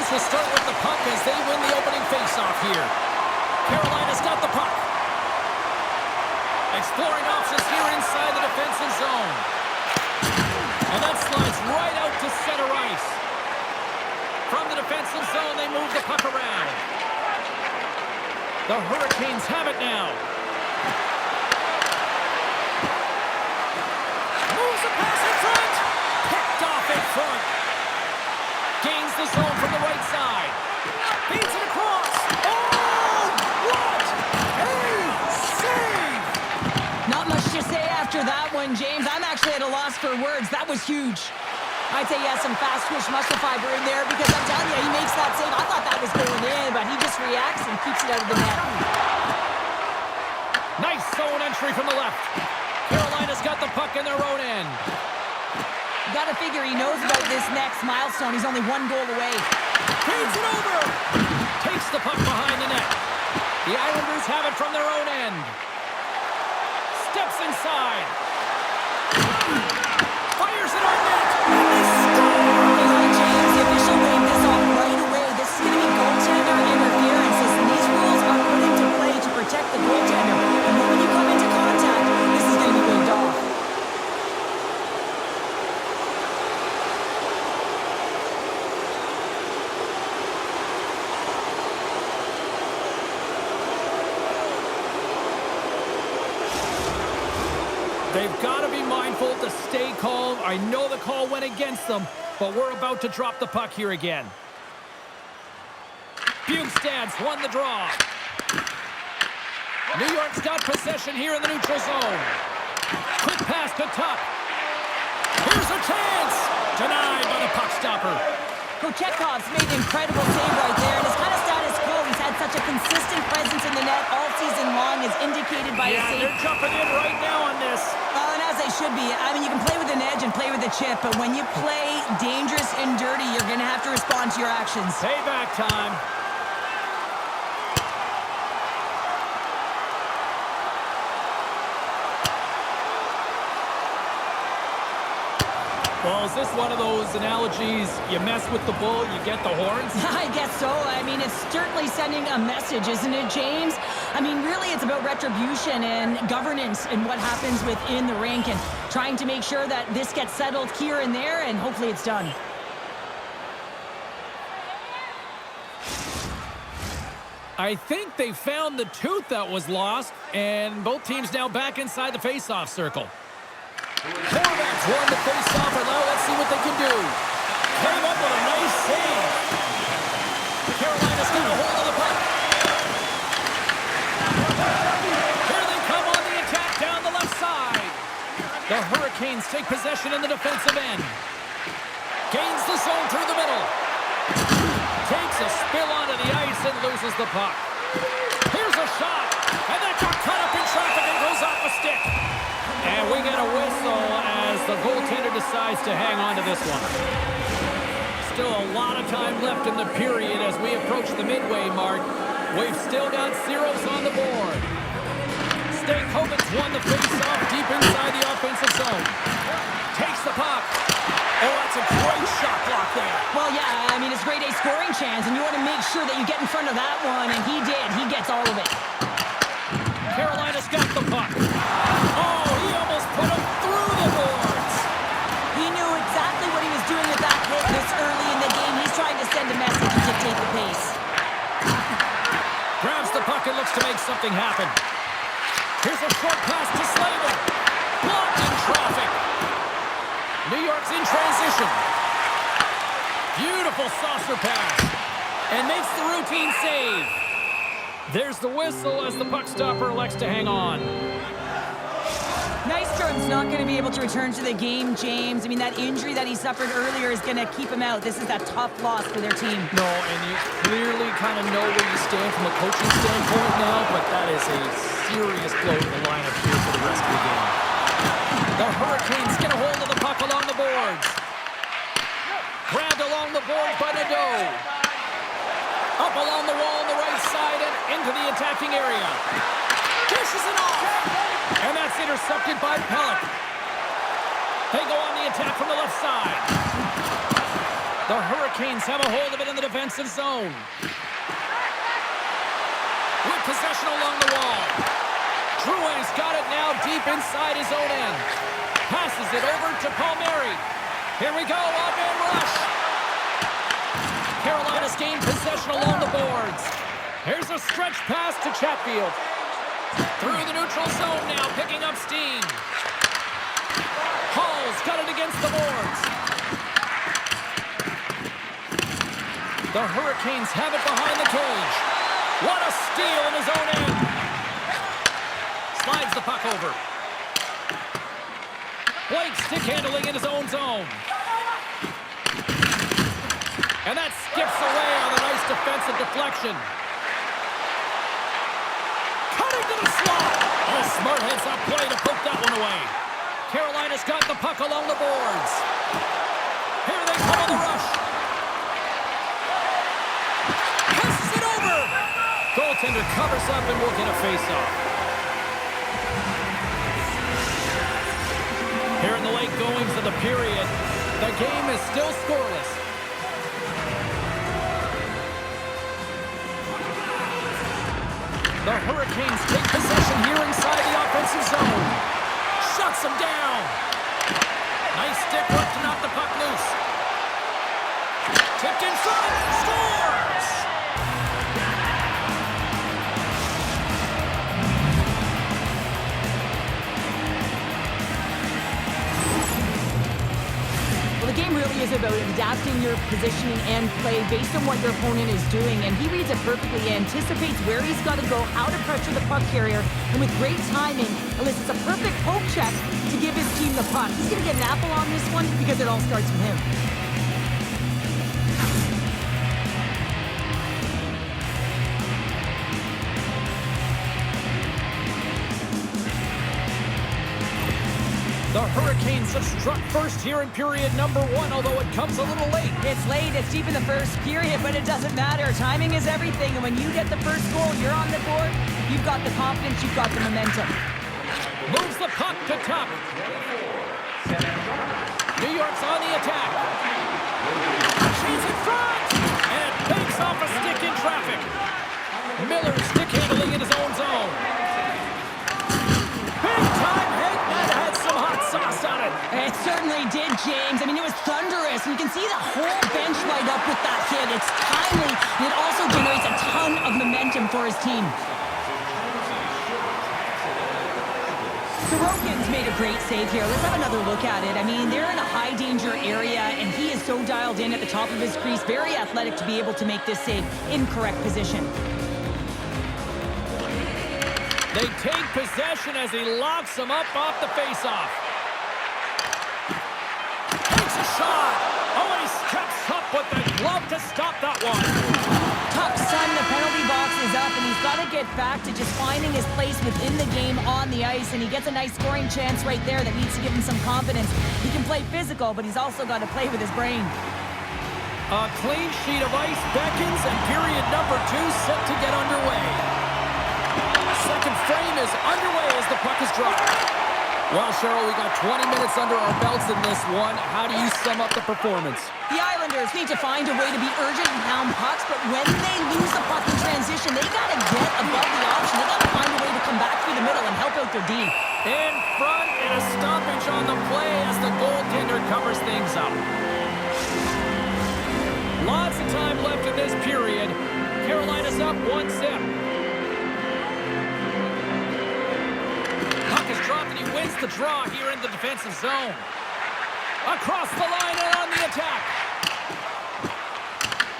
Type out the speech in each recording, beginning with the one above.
Hurricanes will start with the puck as they win the opening faceoff here. Carolina's got the puck. Exploring options here inside the defensive zone. And that slides right out to center ice. From the defensive zone, they move the puck around. The Hurricanes have it now. Moves the pass in front. Picked off in front. Gains the zone from the right side. Beats it across. Oh, what a save! Not much to say after that one, James. I'm actually at a loss for words. That was huge. I'd say he has some fast twitch muscle fiber in there because I'm telling you, he makes that save. I thought that was going in, but he just reacts and keeps it out of the net. Nice zone entry from the left. Carolina's got the puck in their own end. You got to figure he knows about this next milestone. He's only one goal away. Feeds it over. Takes the puck behind the net. The Islanders have it from their own end. Steps inside. Fires it on net. James, the official waved this off right away. This is going to be goaltender interference. Listen, these rules are put into play to protect the goaltender. And when you come into contact, this is going to be waved off. They've got to be mindful to stay calm. I know the call went against them, but we're about to drop the puck here again. Bukestad's won the draw. New York's got possession here in the neutral zone. Quick pass to Tuck. Here's a chance. Denied by the puck stopper. Kochekhov's made an incredible save right there, and his kind of status quo. He's had such a consistent presence in the net all season long, as indicated by his save. They're jumping in right now on this. And as they should be. I mean, you can play with an edge and play with a chip, but when you play dangerous and dirty, you're going to have to respond to your actions. Payback time. Well, is this one of those analogies, you mess with the bull, you get the horns? I guess so. I mean, it's certainly sending a message, isn't it, James? I mean, really, it's about retribution and governance and what happens within the rink and trying to make sure that this gets settled here and there, and hopefully it's done. I think they found the tooth that was lost, and both teams now back inside the face-off circle. Horvats won the face-off, and now let's see what they can do. Came up with a nice save. Carolina's got a hold of the puck. Here they come on the attack down the left side. The Hurricanes take possession in the defensive end. Gains the zone through the middle. Takes a spill onto the ice and loses the puck. Here's a shot, and that got caught up in traffic and goes off a stick. And we get a whistle as the goaltender decides to hang on to this one. Still a lot of time left in the period as we approach the midway mark. We've still got zeros on the board. Stankoven's won the face-off deep inside the offensive zone. Takes the puck. Oh, that's a great shot block there. Well, yeah, I mean, it's grade A scoring chance, and you want to make sure that you get in front of that one, and he did. He gets all of it. Carolina's got the puck. Oh, he almost put him through the boards. He knew exactly what he was doing with that hit this early in the game. He's trying to send a message and dictate the pace. Grabs the puck and looks to make something happen. Here's a short pass to Slavin. Blocked in traffic. New York's in transition. Beautiful saucer pass. And makes the routine save. There's the whistle as the puck stopper elects to hang on. Nystrom's not going to be able to return to the game, James. I mean, that injury that he suffered earlier is going to keep him out. This is that tough loss for their team. No, and you clearly kind of know where you stand from a coaching standpoint now, but that is a serious blow to the lineup here for the rest of the game. The Hurricanes get a hold of the puck along the boards. Grabbed along the boards by Nadeau. Up along the wall on the right side and into the attacking area. Dishes it off. And that's intercepted by Pellick. They go on the attack from the left side. The Hurricanes have a hold of it in the defensive zone. With possession along the wall. Drouin's got it now deep inside his own end. Passes it over to Palmieri. Here we go, off-man rush. Carolina's gained possession along the boards. Here's a stretch pass to Chatfield. Through the neutral zone now, picking up steam. Hall's got it against the boards. The Hurricanes have it behind the cage. What a steal in his own end. Slides the puck over. Blake stick handling in his own zone. And that skips away on a nice defensive deflection. Cutting to the slot. Oh, smart heads-up play to poke that one away. Carolina's got the puck along the boards. Here they come on the rush. Passes it over. Goaltender covers up and will get a face-off. Here in the late goings of the period, the game is still scoreless. The Hurricanes take possession here inside the offensive zone. Shuts them down. Nice stick work to knock the puck loose. Tipped in front. Scores! Well, the game really is about adapting your positioning and play based on what your opponent is doing, and he reads it perfectly. He anticipates where he's got to go, how to pressure the puck carrier, and with great timing, elicits a perfect poke check to give his team the puck. He's going to get an apple on this one because it all starts with him. The Hurricanes have struck first here in period number 1, although it comes a little late. It's late, it's deep in the first period, but it doesn't matter. Timing is everything, and when you get the first goal, you're on the board, you've got the confidence, you've got the momentum. Moves the puck to top. New York's on the attack. She's in front! And banks off a stick in traffic. Miller stick handling in his own zone. Big time hit that had some hot sauce on it. It certainly did, James. I mean, it was thunderous, and you can see the whole bench light up with that hit. It's timely, and it also generates a ton of momentum for his team. Sorokin's made a great save here. Let's have another look at it. I mean, they're in a high-danger area, and he is so dialed in at the top of his crease. Very athletic to be able to make this save in correct position. They take possession as he locks them up off the faceoff. Takes a shot. Oh, he steps up with the glove to stop that one. Tuck's son, the penalty box is up, and he's got to get back to just finding his place within the game on the ice, and he gets a nice scoring chance right there that needs to give him some confidence. He can play physical, but he's also got to play with his brain. A clean sheet of ice beckons, and period number 2 set to get underway. Second frame is underway as the puck is dropped. Well, Cheryl, we got 20 minutes under our belts in this one. How do you sum up the performance? The Islanders need to find a way to be urgent and pound pucks, but when they lose the puck in transition, they got to get above the option. They got to find a way to come back through the middle and help out their D. In front and a stoppage on the play as the goaltender covers things up. Lots of time left in this period. Carolina's up 1-0. Dropped and he wins the draw here in the defensive zone. Across the line and on the attack.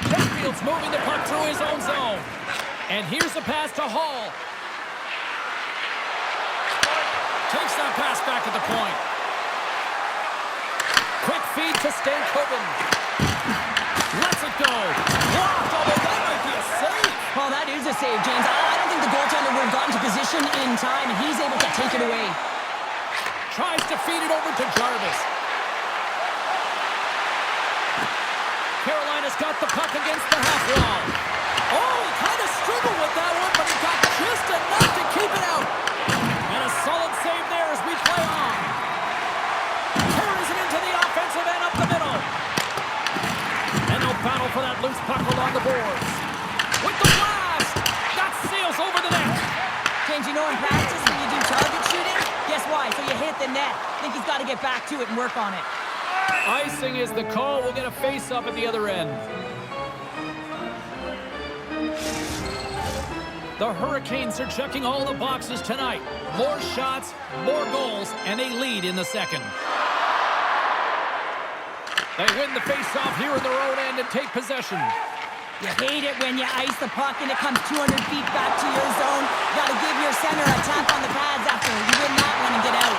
Chatfield's moving the puck through his own zone. And here's a pass to Hall. Takes that pass back at the point. Quick feed to Stankoven. Lets it go. Blocked, although that might be a save. Well, that is a save, James. I don't think the goaltender would have gotten to position in time, and he's able to take it away. Tries to feed it over to Jarvis. Carolina's got the puck against the half wall. Oh, he kind of struggled with that one, but he got just enough to keep it out. And a solid save there as we play on. Carries it into the offensive end up the middle. in practice when you do target shooting? Guess why? So you hit the net. I think he's got to get back to it and work on it. Icing is the call. We'll get a face-up at the other end. The Hurricanes are checking all the boxes tonight. More shots, more goals, and a lead in the second. They win the face-off here in their own end and take possession. You hate it when you ice the puck and it comes 200 feet back to your zone. Got to give your center a tap on the pads after you win that one and get out.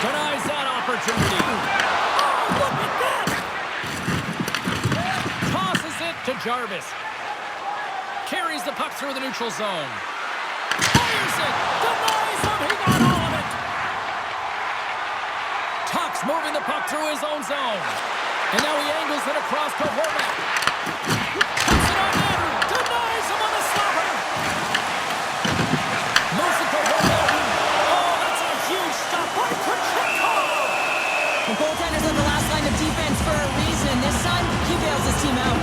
Denies that opportunity. Oh, look at that! Tosses it to Jarvis. Carries the puck through the neutral zone. Fires it! Denies him! He got all of it! Tuck's moving the puck through his own zone. And now he angles it across to Horvath. Puts it on in! Denies him on the slapper! Moves it to Horvath. Oh, that's a huge stop by Pacheco! The goaltender's on the last line of defense for a reason. This time, he bails his team out.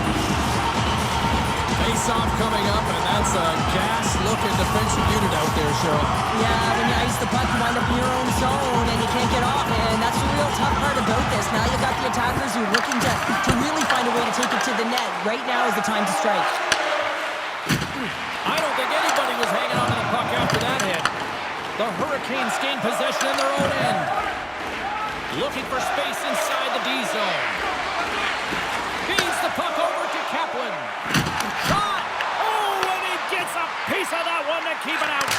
Face-off coming up, and that's a gas-looking defensive unit out there, Cheryl. Yeah, when you ice the puck, you wind up in your own zone, and you can't get off, and that's the real tough part about this. Now you got the attackers who are looking to really find a way to take it to the net. Right now is the time to strike. I don't think anybody was hanging on to the puck after that hit. The Hurricanes gain possession in their own end. Looking for space inside the D zone. Feeds the puck over to Kaplan. Shot! Oh, and he gets a piece of that one to keep it out.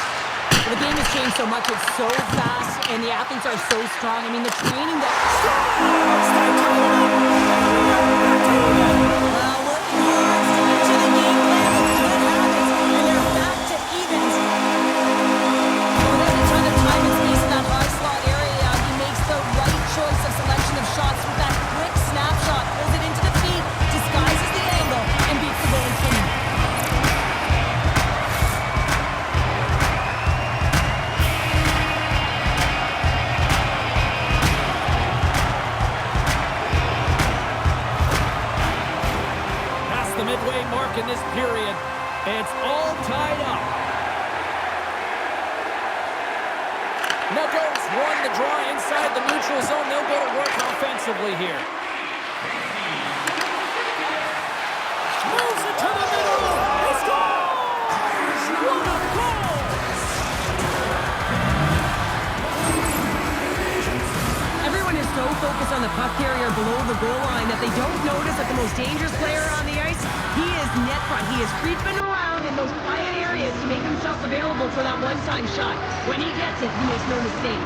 The game has changed so much. It's so fast, and the athletes are so strong. I mean, the training that... Well, working hard, sticking to the game plan with good habits, and they're back to evens. Without a ton of time and space in that high slot area, he makes the right choice of selection of shots with that quick snapshot, pulls it into the feet, disguises the angle, and beats the goalie clean. The midway mark in this period. It's all tied up. Nuggets won the draw inside the neutral zone. They'll go to work offensively here. Moves it to the middle. He scores! What a goal! Everyone is so focused on the puck carrier below the goal line that they don't notice that the most dangerous player on the ice, he is net front. He is creeping around in those quiet areas to make himself available for that one-time shot. When he gets it, he makes no mistake.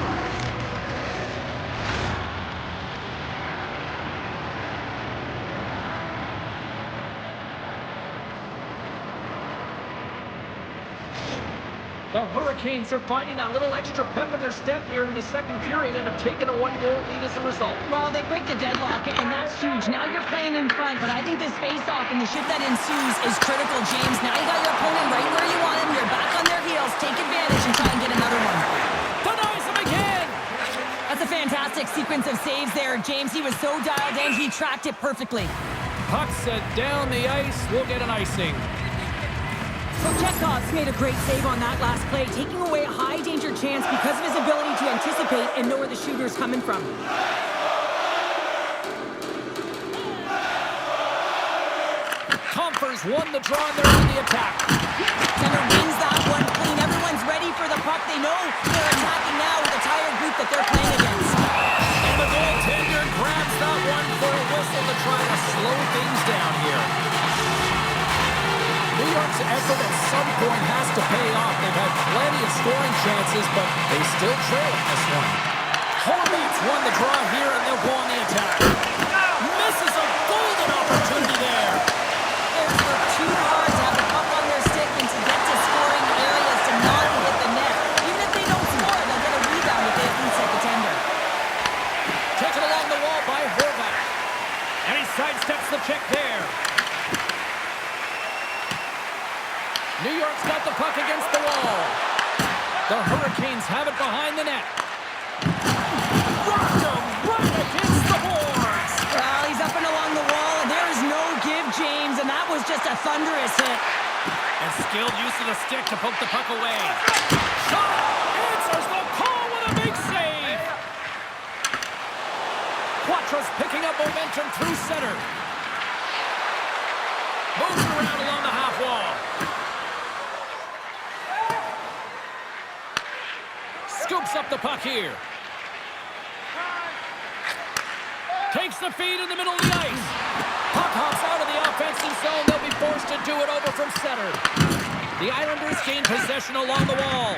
The Hurricanes are finding that little extra pep in their step here in the second period and have taken a one-goal lead as a result. Well, they break the deadlock, and that's huge. Now you're playing in front, but I think this face-off and the shift that ensues is critical, James. Now you got your opponent right where you want him. You're back on their heels. Take advantage and try and get another one. Denies him again! That's a fantastic sequence of saves there, James. He was so dialed in, he tracked it perfectly. Puck set down the ice. We'll get an icing. Chekhov's made a great save on that last play, taking away a high-danger chance because of his ability to anticipate and know where the shooter's coming from. Compher's won the draw and they're on the attack. Center wins that one clean. Everyone's ready for the puck. They know they're attacking now with the tired group that they're playing against. And the goaltender grabs that one for a whistle to try to slow things down here. New York's effort at some point has to pay off. They've had plenty of scoring chances, but they still trail in this one. Horvath's won the draw here, and they'll go on the attack. Misses a golden opportunity there. Players work too hard to have the puck on their stick and to get to scoring areas to not hit the net. Even if they don't score, they'll get a rebound if they at least set the tender. Taken along the wall by Horvath. And he sidesteps the check there. New York's got the puck against the wall. The Hurricanes have it behind the net. Rocked him right against the boards. Well, he's up and along the wall, and there is no give, James, and that was just a thunderous hit. And skilled use of the stick to poke the puck away. Shot! Answers the call with a big save! Quattros picking up momentum through center. Moves around along the half wall. Scoops up the puck here. Takes the feed in the middle of the ice. Puck hops out of the offensive zone. They'll be forced to do it over from center. The Islanders gain possession along the wall.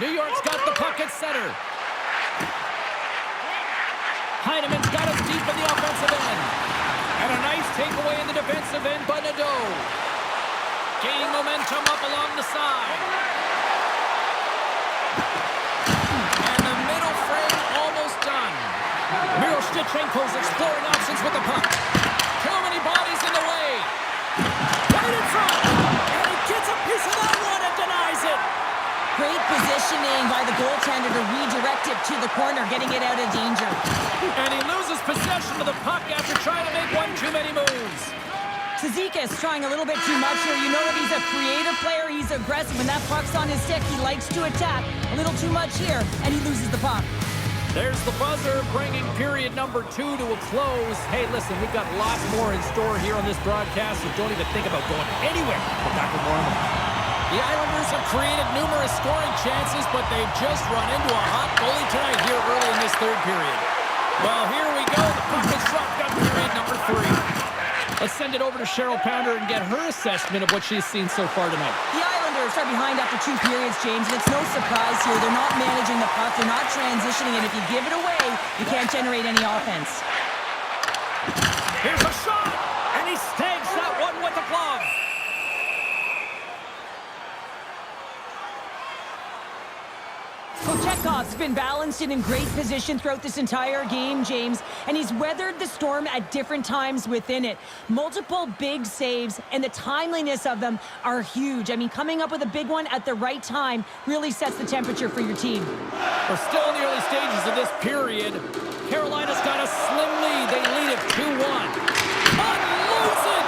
New York's got the puck at center. Heineman's got it deep in the offensive end. And a nice takeaway in the defensive end by Nadeau. Gaining momentum up along the side. And the middle frame almost done. Miroshnichenko's exploring options with the puck. Too many bodies in the way. Right in front. And he gets a piece of that one and denies it. Great positioning by the goaltender to redirect it to the corner, getting it out of danger. And he loses possession of the puck after trying to make one too many moves. Cizikas trying a little bit too much here. You know that he's a creative player. He's aggressive. When that puck's on his stick, he likes to attack. A little too much here, and he loses the puck. There's the buzzer, bringing period number 2 to a close. Hey, listen, we've got lots more in store here on this broadcast, so don't even think about going anywhere. We're back with more in a moment. The Islanders have created numerous scoring chances, but they've just run into a hot goalie tonight here early in this third period. Well, here we go. The puck is shotgun period number 3. Let's send it over to Cheryl Pounder and get her assessment of what she's seen so far tonight. The Islanders are behind after 2 periods, James, and it's no surprise here. They're not managing the puck. They're not transitioning, and if you give it away, you can't generate any offense. Here's a shot, and he snags that one with the glove. Kochekhov's been balanced and in great position throughout this entire game, James, and he's weathered the storm at different times within it. Multiple big saves, and the timeliness of them are huge. I mean, coming up with a big one at the right time really sets the temperature for your team. We're still in the early stages of this period. Carolina's got a slim lead. They lead it 2-1. Unloads it!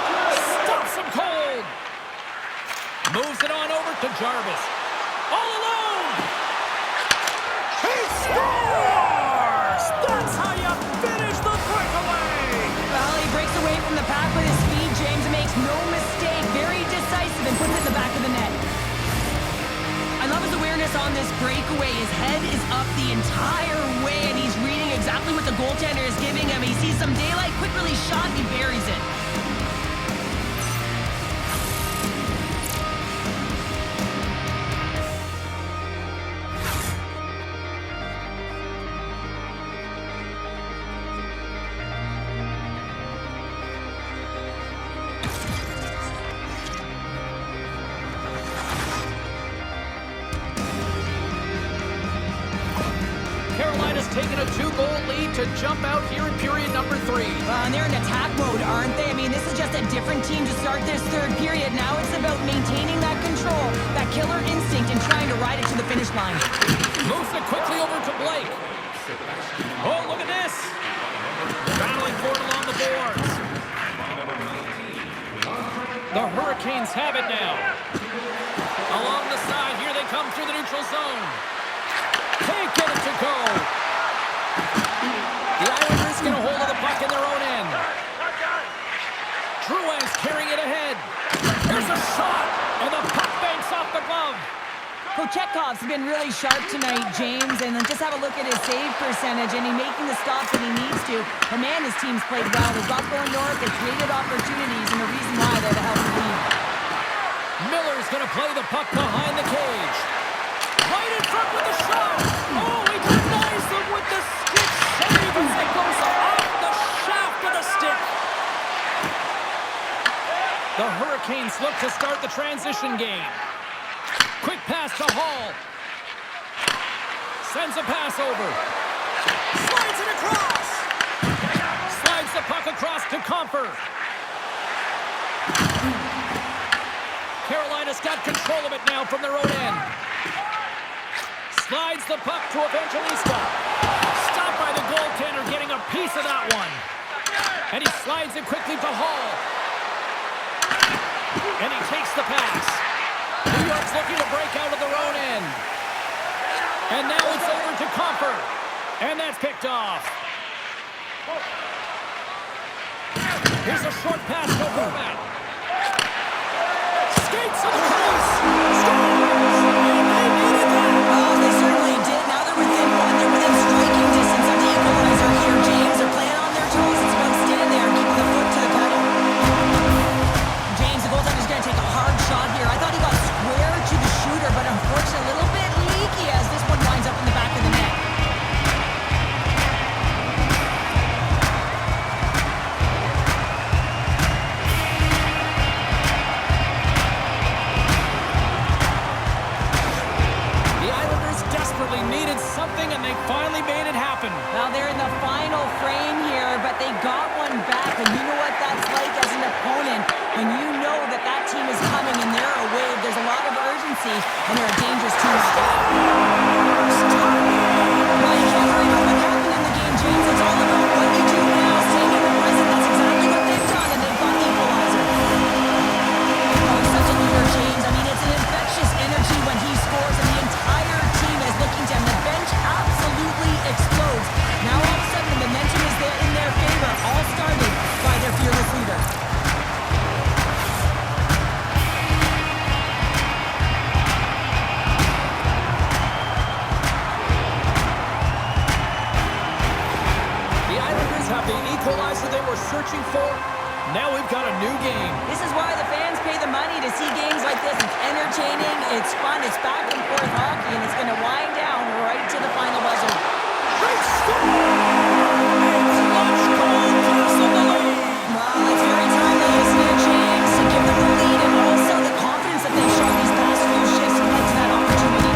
Stops him cold! Moves it on over to Jarvis. All alone! He scores! That's how you finish the breakaway! Well, he breaks away from the pack with his speed, James, and makes no mistake. Very decisive and puts it in the back of the net. I love his awareness on this breakaway. His head is up the entire way, and he's reading exactly what the goaltender is giving him. He sees some daylight, quick release shot, and he buries it. Taking a 2-goal lead to jump out here in period number 3. And they're in attack mode, aren't they? I mean, this is just a different team to start this third period. Now it's about maintaining that control, that killer instinct, and trying to ride it to the finish line. Moves it quickly over to Blake. Oh, look at this. Battling for it along the boards. The Hurricanes have it now. Along the side, here they come through the neutral zone. Can't get it to go. The Islanders get a hold of the puck in their own end. Drouin's carrying it ahead. There's a shot, and the puck banks off the glove. Kochekhov's been really sharp tonight, James, and then just have a look at his save percentage, and he's making the stops that he needs to. But man, his team's played well. They've got going north, they've created opportunities, and the reason why they have a healthy lead. Miller's going to play the puck behind the cage. Right in front with the shot. Oh, he denies them with the stick save as it goes off the shaft of the stick. The Hurricanes look to start the transition game. Quick pass to Hall. Sends a pass over. Slides it across. Slides the puck across to Comfer. Carolina's got control of it now from their own end. Slides the puck to Evangelista. Stopped by the goaltender, getting a piece of that one. And he slides it quickly to Hall. And he takes the pass. New York's looking to break out of their own end. And now it's over to Comfort. And that's picked off. Here's a short pass to Horvat. Skates to the crease. Scores! And they needed that. Oh, they certainly did. Now they're within one. They're within striking distance of the equalizer here, James. They're playing on their toes. It's about staying there and keeping the foot to the pedal. James, the goaltender's going to take a hard shot here. I thought he got square to the shooter, but unfortunately a little bit leaky as this one winds up in the back of the net. Needed something, and they finally made it happen. Now they're in the final frame here, but they got one back, and you know what that's like as an opponent. When you know that that team is coming and they're a wave, there's a lot of urgency, and they're a dangerous team. Well, you can't worry about what happened in the game, James. It's all about what you do now, staying in the present. That's exactly what they've done, and they've got the equalizer. Oh, he's such a leader, James. I mean, it's an infectious energy when he scores, and the entire team is looking to him. The bench absolutely explodes. Now all of a sudden the momentum is there in their favor, all started by their fearless leader. The Islanders have the equalizer they were searching for. Now we've got a new game. This is why the fans pay the money to see games like this. It's entertaining, it's fun, it's back and forth hockey, and it's going to wind down right to the final buzzer. Great score! It's much goal plus in the lead. Well, it's very timely, isn't it, James, to give them the lead and also the confidence that they've shown these past few shifts led to that opportunity.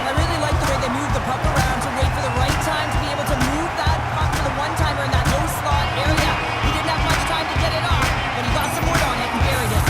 I really like the way they moved the puck around to wait for the right time to be able to move that puck to the one-timer in that low slot area. He didn't have much time to get it off, but he got some wood on it and buried it.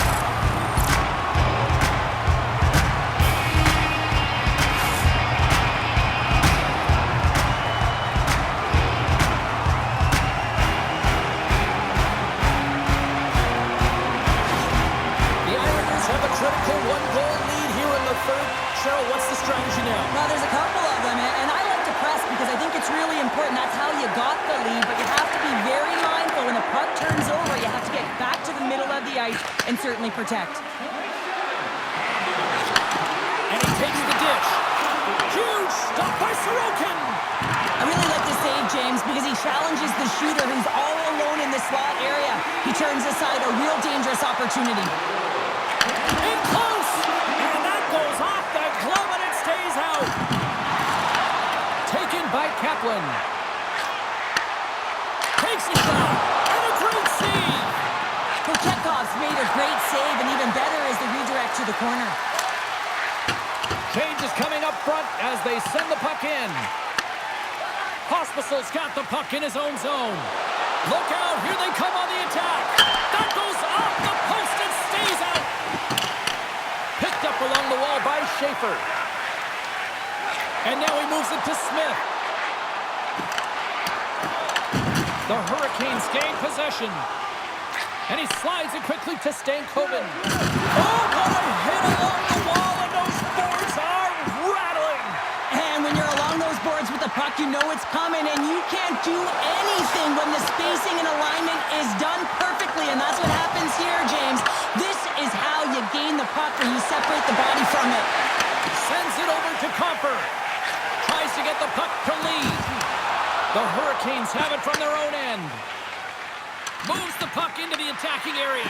The Islanders have a critical one-goal lead here in the third. Cheryl, what's the strategy now? Well, there's a couple of them, and I like to press because I think it's really important. That's how you got the lead, but you have to be very mindful when the puck turns over. You have to get back to the middle of the ice and certainly protect. And he takes the dish. Huge stop by Sorokin. I really like this save, James, because he challenges the shooter who's all alone in the slot area. He turns aside a real dangerous opportunity. In close. And that goes off the glove and it stays out. Taken by Kaplan. Takes it down. And a great save. Kotkov's made a great save, and even better is the redirect to the corner. Change is coming up front as they send the puck in. Hospital's got the puck in his own zone. Look out, here they come on the attack. That goes off the post and stays out. Picked up along the wall by Schaefer. And now he moves it to Smith. The Hurricanes gain possession. And he slides it quickly to Stankoven. Oh, what a hit along the wall, and those boards are rattling. And when you're along those boards with the puck, you know it's coming, and you can't do anything when the spacing and alignment is done perfectly, and that's what happens here, James. This is how you gain the puck, when you separate the body from it. Sends it over to Comfort. Tries to get the puck to lead. The Hurricanes have it from their own end. Moves the puck into the attacking area.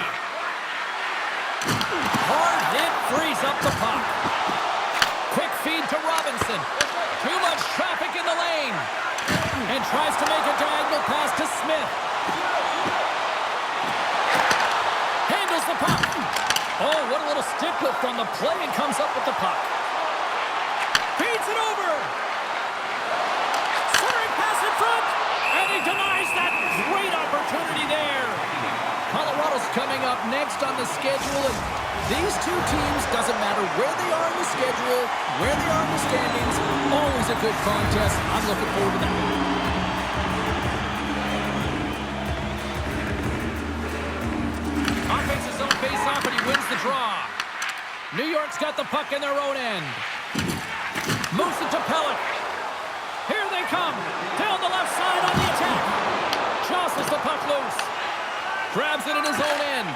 Hard hit frees up the puck. Quick feed to Robinson. Too much traffic in the lane. And tries to make a diagonal pass to Smith. Handles the puck. Oh, what a little stick lift on the play, and comes up with the puck. Feeds it over. Centering pass in front. And he denies that great opportunity there. Colorado's coming up next on the schedule, and these two teams, doesn't matter where they are in the schedule, where they are in the standings, always a good contest. I'm looking forward to that. Offensive zone draw. New York's got the puck in their own end. Moves it to Pellet. Here they come. Down the left side on the attack. Jostles the puck loose. Grabs it in his own end.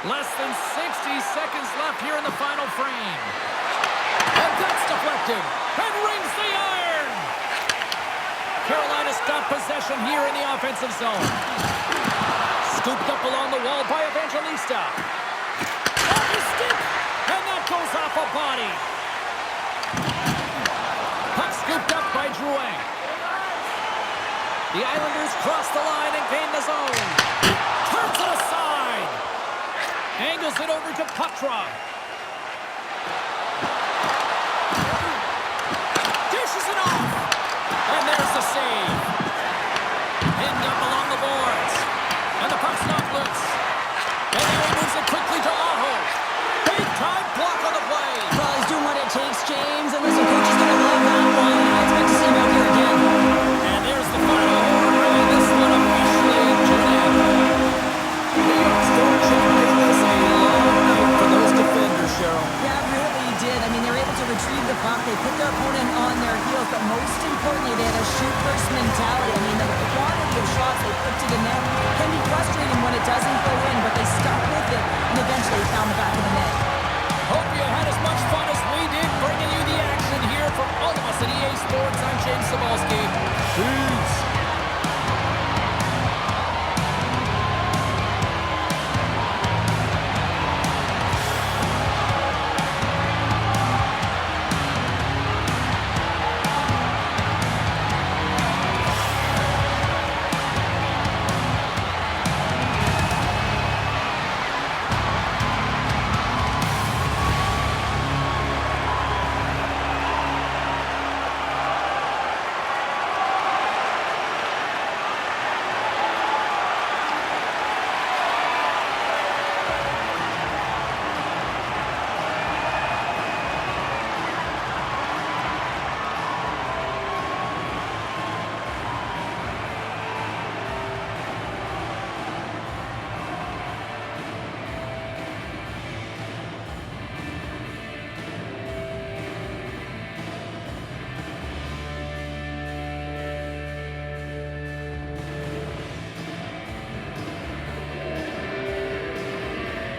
Less than 60 seconds left here in the final frame. And that's deflected. And rings the iron. Carolina's got possession here in the offensive zone. Scooped up along the wall by Evangelista. Off his stick. And that goes off a body. Puck scooped up by Drouin. The Islanders cross the line and gain the zone. Turns it aside. Angles it over to Petrov.